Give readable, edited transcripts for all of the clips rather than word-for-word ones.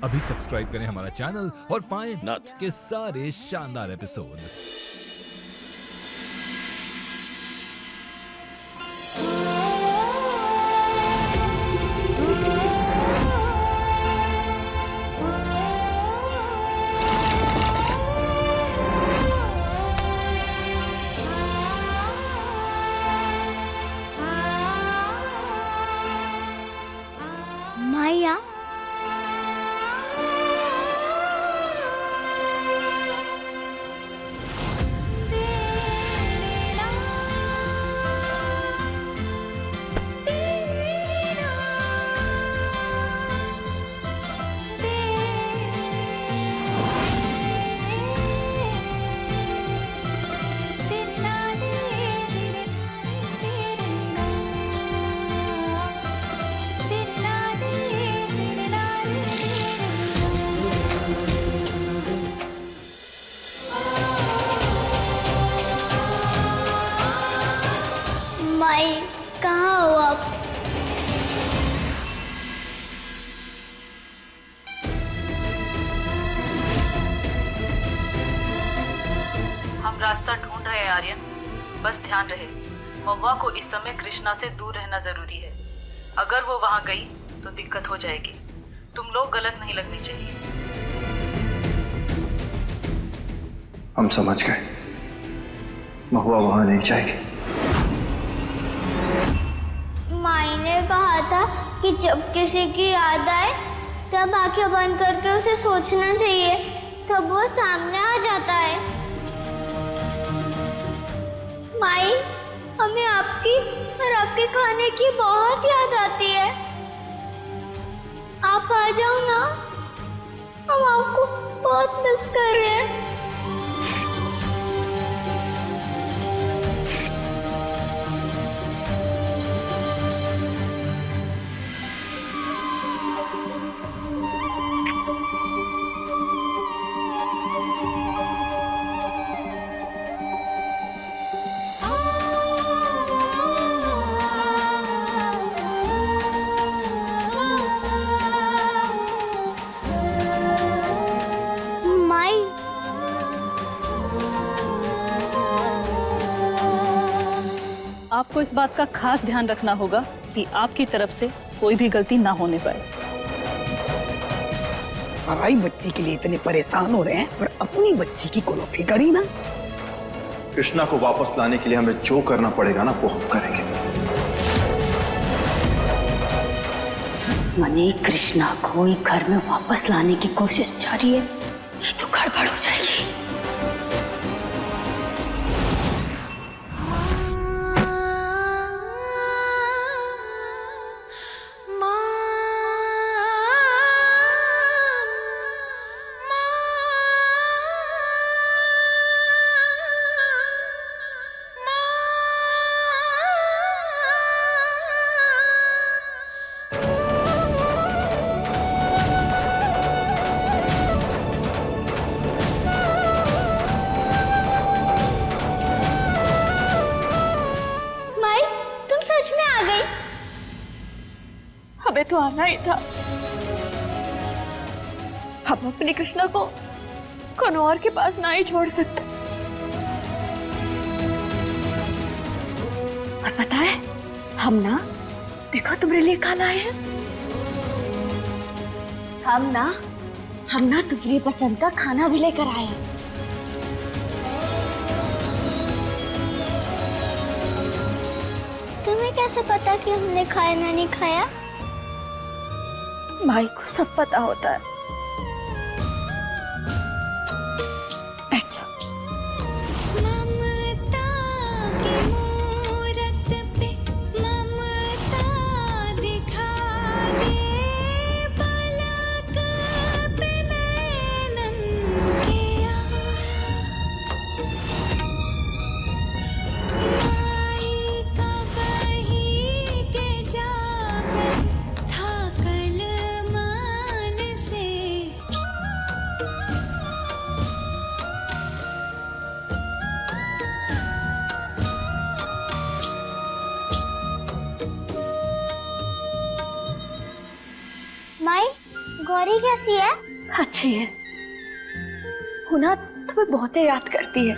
अभी सब्सक्राइब करें हमारा चैनल और पाएं नाथ। के सारे शानदार एपिसोड्स। माया, माई कहाँ हो आप? हम रास्ता ढूंढ रहे हैं आर्यन, बस ध्यान रहे महुआ को इस समय कृष्णा से दूर रहना जरूरी है। अगर वो वहां गई तो दिक्कत हो जाएगी। तुम लोग गलत नहीं लगनी चाहिए। हम समझ गए, महुआ वहां नहीं जाएगी। माई ने कहा था कि जब किसी की याद आए तब आंखें बंद करके उसे सोचना चाहिए, तब वो सामने आ जाता है। माई, हमें आपकी और आपके खाने की बहुत याद आती है। आप आ जाओ ना, हम आपको बहुत मिस कर रहे हैं। माई, आपको इस बात का खास ध्यान रखना होगा कि आपकी तरफ से कोई भी गलती ना होने पाए। पराई बच्ची के लिए इतने परेशान हो रहे हैं पर अपनी बच्ची की कोनो फिक्र ही ना। कृष्णा को वापस लाने के लिए हमें जो करना पड़ेगा ना वो हम करेंगे। मने कृष्णा को घर में वापस लाने की कोशिश जारी है। ये तो गड़बड़ हो जाएगी। माई, तुम सच में आ गई? हमें तो आना ही था। हम अपने कृष्णा को कौन और के पास ना ही छोड़ सकते। और पता है, हम ना देखो तुम्हारे लिए कल आए हैं। हम ना तुम्हारी पसंद का खाना भी लेकर आए हैं। तुम्हें कैसे पता कि हमने खाया ना नहीं खाया? माई को सब पता होता है। बैठ जाओ। था कल मान से परी कैसी है? अच्छी है। हुना तुम्हें बहुत याद करती है।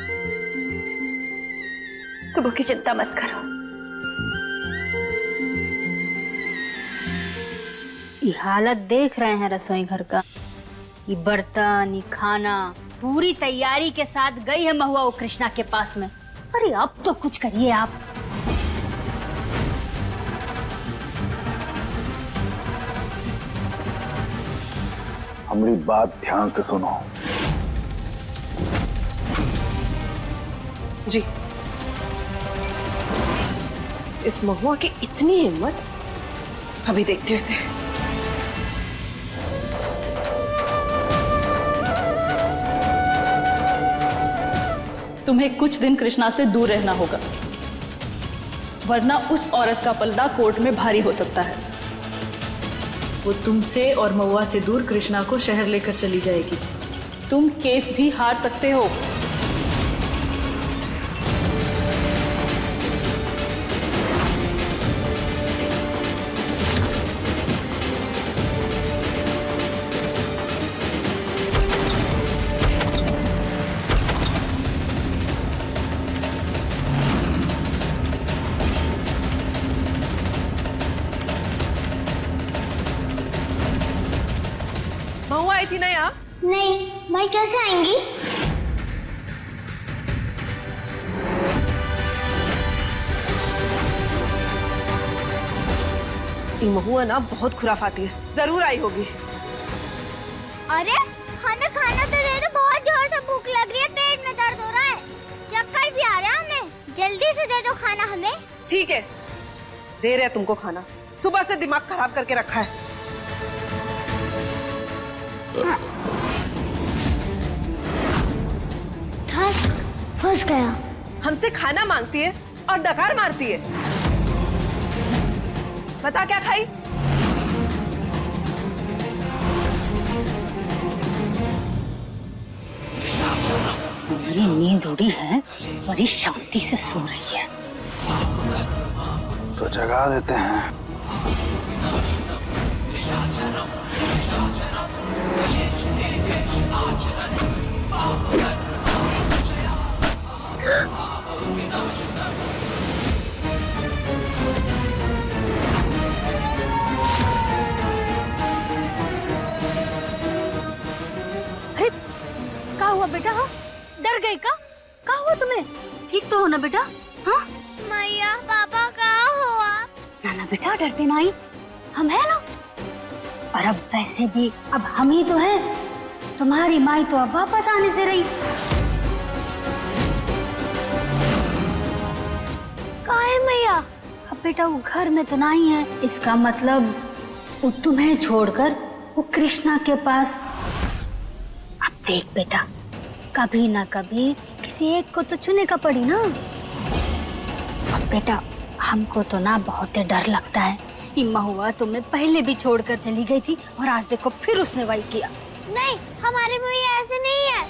तुम उसकी चिंता मत करो। ये हालत देख रहे हैं रसोई घर का। ये बर्तन, ये खाना पूरी तैयारी के साथ गई है महुआ वो कृष्णा के पास में। अरे अब तो कुछ करिए आप। हमारी बात ध्यान से सुनो। जी, इस महुआ की इतनी हिम्मत, अभी देखती हूँ उसे। तुम्हें कुछ दिन कृष्णा से दूर रहना होगा, वरना उस औरत का पलड़ा कोर्ट में भारी हो सकता है। वो तुमसे और महुआ से दूर कृष्णा को शहर लेकर चली जाएगी। तुम केस भी हार सकते हो। महुआ आई थी ना यहाँ? नहीं, मैं कैसे आएंगी? ये महुआ ना बहुत खुराफाती है, जरूर आई होगी। अरे हमें खाना तो दे दो, बहुत जोर से भूख लग रही है, पेट में दर्द हो रहा है, चक्कर भी आ रहा है हमें। जल्दी से दे दो खाना हमें। ठीक है, दे रहे तुमको खाना। सुबह से दिमाग खराब करके रखा है। फंस गया। हमसे खाना मांगती है और डकार मारती है। बता क्या खाई? मेरी नींद उड़ी है और ये शांति से सो रही है। तो जगा देते हैं। अरे क्या हुआ बेटा? हाँ, डर गई का? क्या हुआ तुम्हें? ठीक तो हो ना बेटा? हाँ मैया पापा कहाँ हुआ? ना बेटा, डरते नहीं, हम है ना। और अब वैसे भी अब हम ही तो हैं। तुम्हारी माई तो अब वापस आने से रही। कहाँ है मैया? अब बेटा वो घर में तो नहीं है, इसका मतलब वो तुम्हें छोड़कर वो कृष्णा के पास। अब देख बेटा, कभी ना कभी किसी एक को तो चुने का पड़ी ना। अब बेटा हमको तो ना बहुत डर लगता है। ये महुआ तुम्हें पहले भी छोड़कर चली गई थी और आज देखो फिर उसने वही किया। नहीं, हमारी मैया ऐसे नहीं है।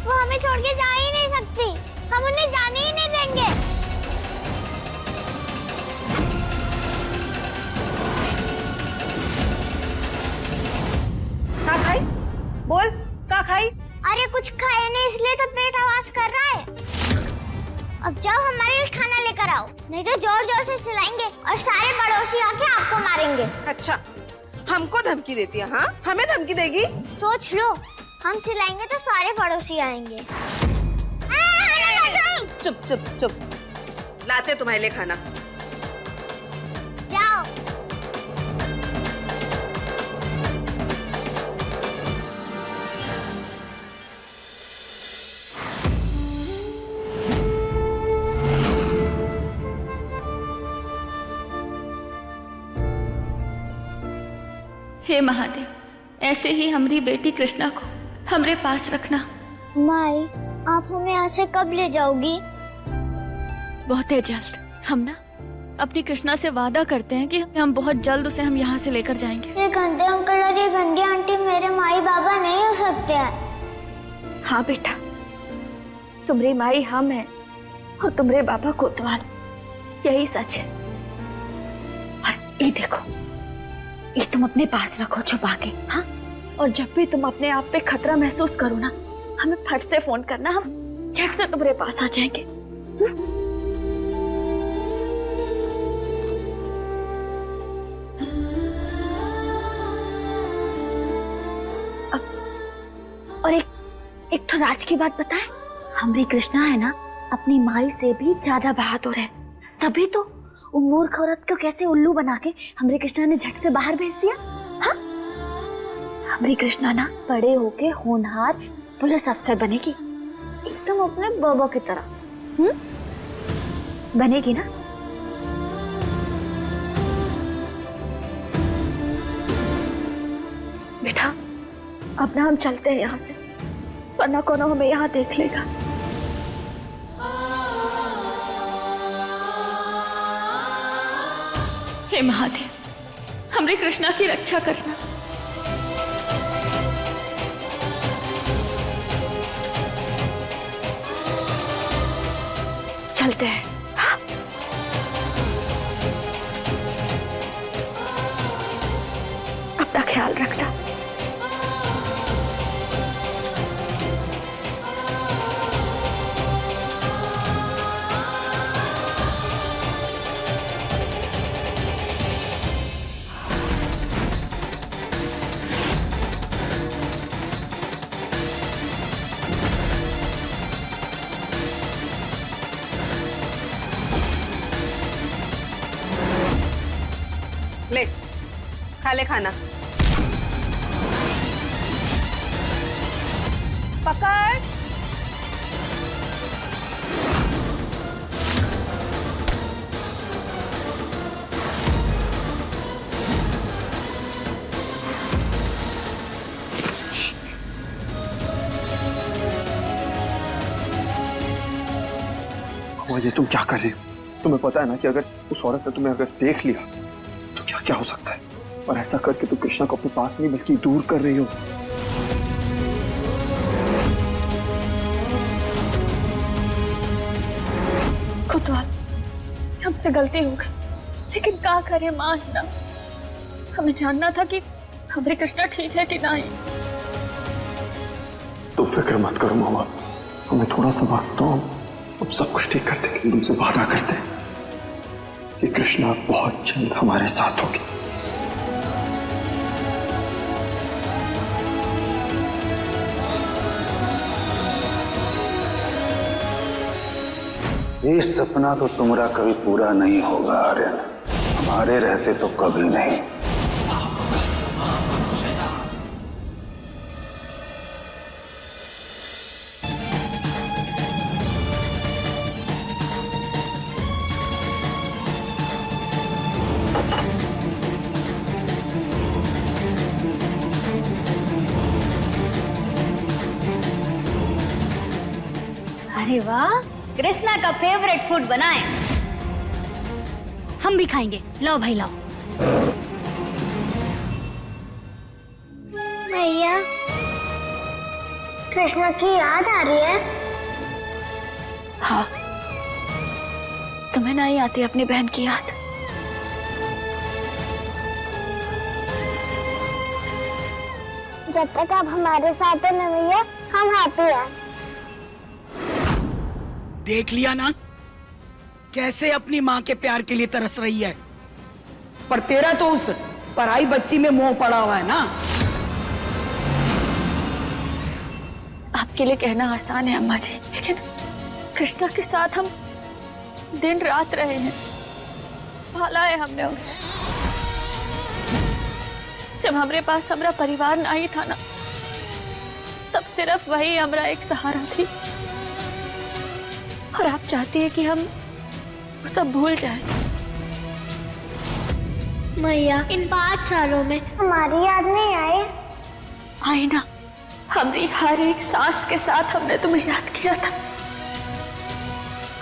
वो हमें छोड़ के जा ही नहीं सकती, हम उन्हें जाने ही नहीं देंगे। क्या खाई? बोल, क्या खाई? अरे कुछ खाया नहीं, इसलिए तो पेट आवाज कर रहा है। अब जाओ हमारे लिए खाना लेकर आओ, नहीं तो जोर जोर से चिल्लाएंगे और सारे पड़ोसी आके आपको मारेंगे। अच्छा, हमको धमकी देती है? हाँ, हमें धमकी देगी? सोच लो, हम चिल्लाएंगे तो सारे पड़ोसी आएंगे। चुप चुप चुप, लाते तुम्हारे लिए खाना। जाओ। हे महादेव, ऐसे ही हमारी बेटी कृष्णा को हमरे पास रखना। माई, आप हमें यहाँ से कब ले जाओगी? बहुत है जल्द। हम ना अपनी कृष्णा से वादा करते हैं कि हम बहुत जल्द उसे हम यहाँ से लेकर जाएंगे। ये गंदे अंकल और ये गंदी आंटी मेरे माई बाबा नहीं हो सकते हैं। हाँ बेटा, तुम्हारी माई हम है और तुम्हारे बाबा कोतवाल, यही सच है। और ये देखो, ये तुम अपने पास रखो छुपा के, हाँ? और जब भी तुम अपने आप पे खतरा महसूस करो ना, हमें फट से फोन करना, हम झट से तुम्हारे पास आ जाएंगे। और एक तो राज की बात बताएं, हमारी कृष्णा है ना अपनी माई से भी ज्यादा बहादुर है, तभी तो वो मूर्ख औरत को कैसे उल्लू बना के हमारी कृष्णा ने झट से बाहर भेज दिया। हाँ, हमारी कृष्णा ना बड़े होके होनहार पुलिस अफसर बनेगी, एकदम अपने बाबा की तरह। बनेगी ना? बेटा अब ना हम चलते हैं यहाँ से, वरना कौन हमें यहाँ देख लेगा। हे महादेव, हमारी कृष्णा की रक्षा करना। चलते हैं। हाँ? अपना ख्याल रखना। ले खा ले खाना। पकड़। ये तुम क्या कर रही हो? तुम्हें पता है ना कि अगर उस औरत ने तुम्हें अगर देख लिया तो क्या क्या हो सकता है, और ऐसा करके तुम कृष्णा को अपने पास नहीं बल्कि दूर कर रही हो। कोतवाल, हमसे गलती हो गई, लेकिन क्या करे, माँ है ना, हमें जानना था कि हमारी कृष्णा ठीक है कि नहीं। तुम फिक्र मत करो मामा, हमें थोड़ा सा वक्त दो, हम सब कुछ ठीक करते हैं। तुमसे वादा करते हैं कि कृष्णा बहुत जल्द हमारे साथ होगी। ये सपना तो तुम्हारा कभी पूरा नहीं होगा आर्यन, हमारे रहते तो कभी नहीं। अरे वाह, कृष्णा का फेवरेट फूड बनाए, हम भी खाएंगे। लाओ भाई लाओ। भैया, कृष्णा की याद आ रही है? हाँ, तुम्हें नहीं आती अपनी बहन की याद? जब तक आप हमारे साथ है ना भैया, हम हैप्पी हैं। देख लिया ना कैसे अपनी माँ के प्यार के लिए तरस रही है, पर तेरा तो उस पराई बच्ची में मोह पड़ा हुआ है ना। आपके लिए कहना आसान है अम्मा जी, लेकिन कृष्णा के साथ हम दिन रात रहे हैं, पाला है हमने उसे। जब हमारे पास हमारा परिवार नहीं था ना, तब सिर्फ वही हमारा एक सहारा थी, और आप चाहती है कि हम वो सब भूल जाएं। भैया, इन 5 सालों में हमारी याद नहीं आई? आई ना, हमारी हर एक सांस के साथ हमने तुम्हें याद किया था।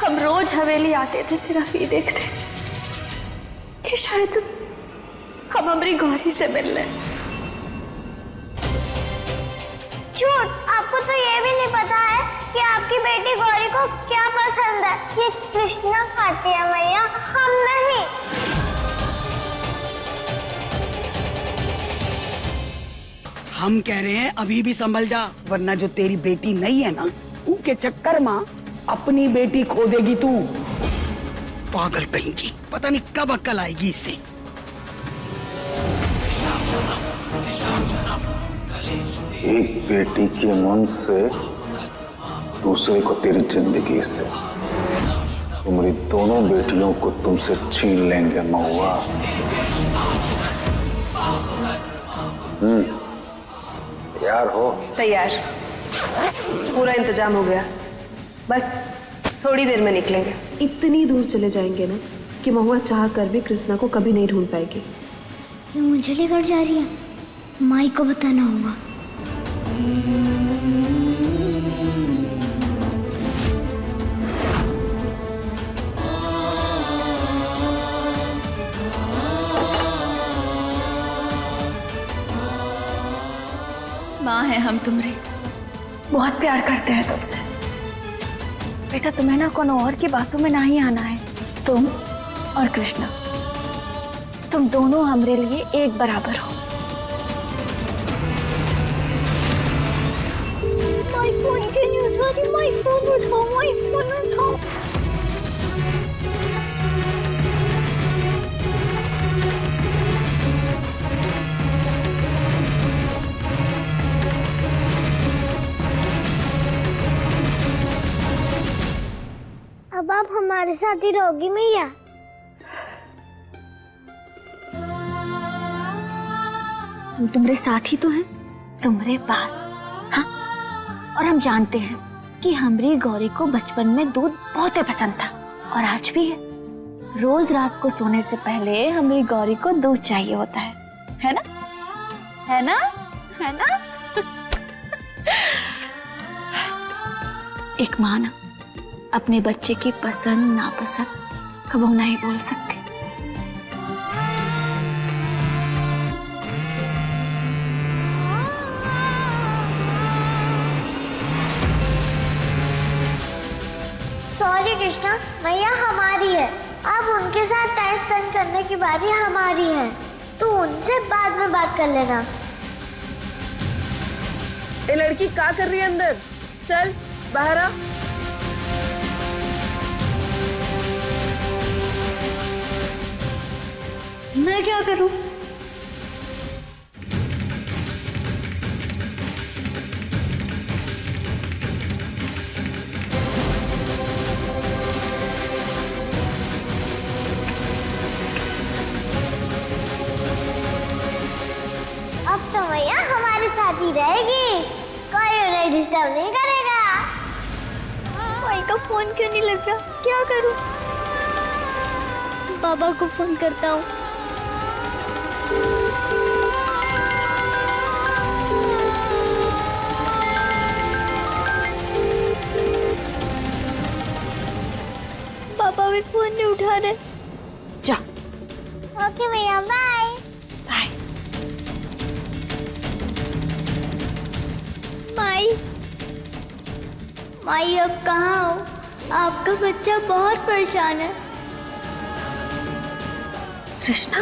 हम रोज हवेली आते थे सिर्फ ये देखते कि शायद हम हमारी गौरी से मिल लें। झूठ, आपको तो ये भी नहीं पता है कि आपकी बेटी गौरी को क्या पसंद है। ये कृष्णा खाती है भैया, हम नहीं। हम कह रहे हैं अभी भी संभल जा, वरना जो तेरी बेटी नहीं है ना, उनके चक्कर में अपनी बेटी खो देगी तू। पागल कहेंगी, पता नहीं कब अक्ल आएगी इससे। एक बेटी के मन से दूसरे को तेरी जिंदगी से, तुम्हारी दोनों बेटियों को तुमसे छीन लेंगे महुआ। तैयार हो? तैयार। पूरा इंतजाम हो गया, बस थोड़ी देर में निकलेंगे। इतनी दूर चले जाएंगे ना कि महुआ चाह कर भी कृष्णा को कभी नहीं ढूंढ पाएगी। ये मुझे लेकर जा रही है, माई को बताना होगा। माँ है हम तुम्हारी, बहुत प्यार करते हैं तुमसे। बेटा तुम्हें ना कोनो और की बातों में नहीं आना है। तुम और कृष्णा, तुम दोनों हमारे लिए एक बराबर हो। माय फोन क्यों नहीं उठा रही? माय फोन उठाओ, माय फोन उठाओ। अब आप हमारे साथ ही रहोगी मैया? हम तुम्हारे साथ ही तो हैं, तुम्हारे पास। हाँ, और हम जानते हैं कि हमारी गौरी को बचपन में दूध बहुत ही पसंद था और आज भी है। रोज रात को सोने से पहले हमारी गौरी को दूध चाहिए होता है ना? है ना? है ना? एक माँ ना अपने बच्चे की पसंद नापसंद कबू नहीं बोल सकती। सॉरी कृष्णा, मैया हमारी है। अब उनके साथ टाइम स्पेंड करने की बारी हमारी है। तू उनसे बाद में बात कर लेना। ये लड़की क्या कर रही है अंदर? चल बाहर आ। मैं क्या करूं? अब तो मैया हमारे साथ ही रहेगी, कोई उन्हें डिस्टर्ब नहीं करेगा। माई का फोन क्यों नहीं लग रहा? क्या करूं? बाबा को फोन करता हूँ। पापा भी फोन नहीं उठा रहे। जा। ओके भैया, बाय बाय। माई, माई अब कहाँ हो? आपका बच्चा बहुत परेशान है। कृष्णा,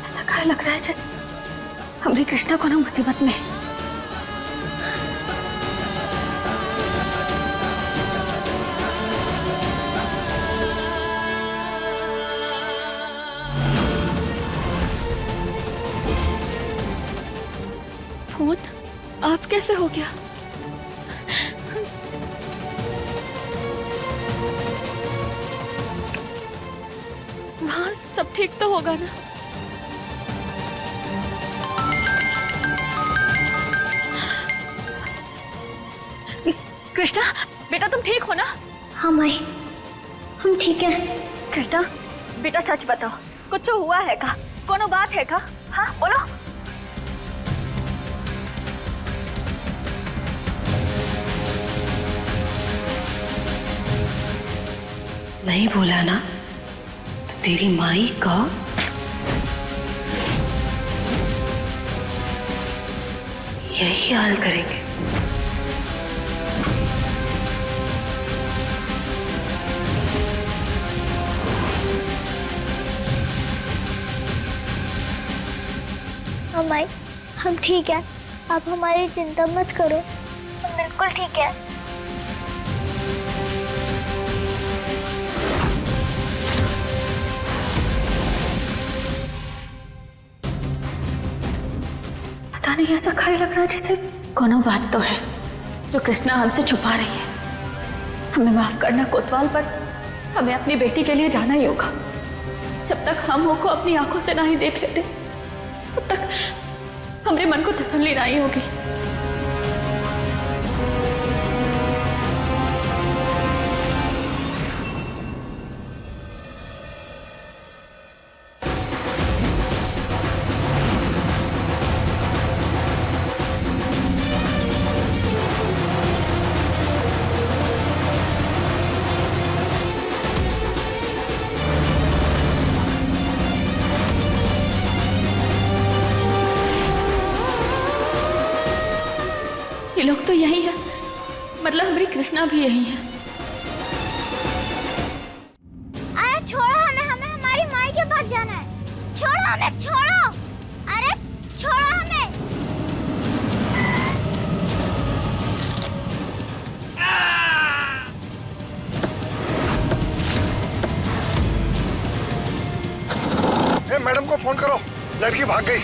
ऐसा क्या लग रहा है जैसे हमारी कृष्णा को ना मुसीबत में है। फोन आप कैसे हो गया? वहाँ सब ठीक तो होगा ना? कृष्णा बेटा तुम ठीक हो ना? हाँ माई, हम ठीक है। कृष्णा बेटा सच बताओ, कुछ हुआ है का? कोनो बात है का? हाँ बोलो। नहीं बोला ना तो तेरी माई का यही हाल करेंगे। अम्माई हम ठीक है, आप हमारी चिंता मत करो, हम बिल्कुल ठीक है। पता नहीं ऐसा खाई लग रहा है जैसे कोनो बात तो है जो कृष्णा हमसे छुपा रही है। हमें माफ करना कोतवाल, पर हमें अपनी बेटी के लिए जाना ही होगा। जब तक हम वो को अपनी आंखों से नहीं देख लेते तब तक हमारे मन को तसल्ली नहीं होगी। ये लोग तो यही है, मतलब हमारी कृष्णा भी यही है। अरे छोड़ो हमें, हमें हमारी माई के पास जाना है। छोड़ो हमें, छोड़ो, अरे छोड़ो हमें। मैडम को फोन करो, लड़की भाग गई।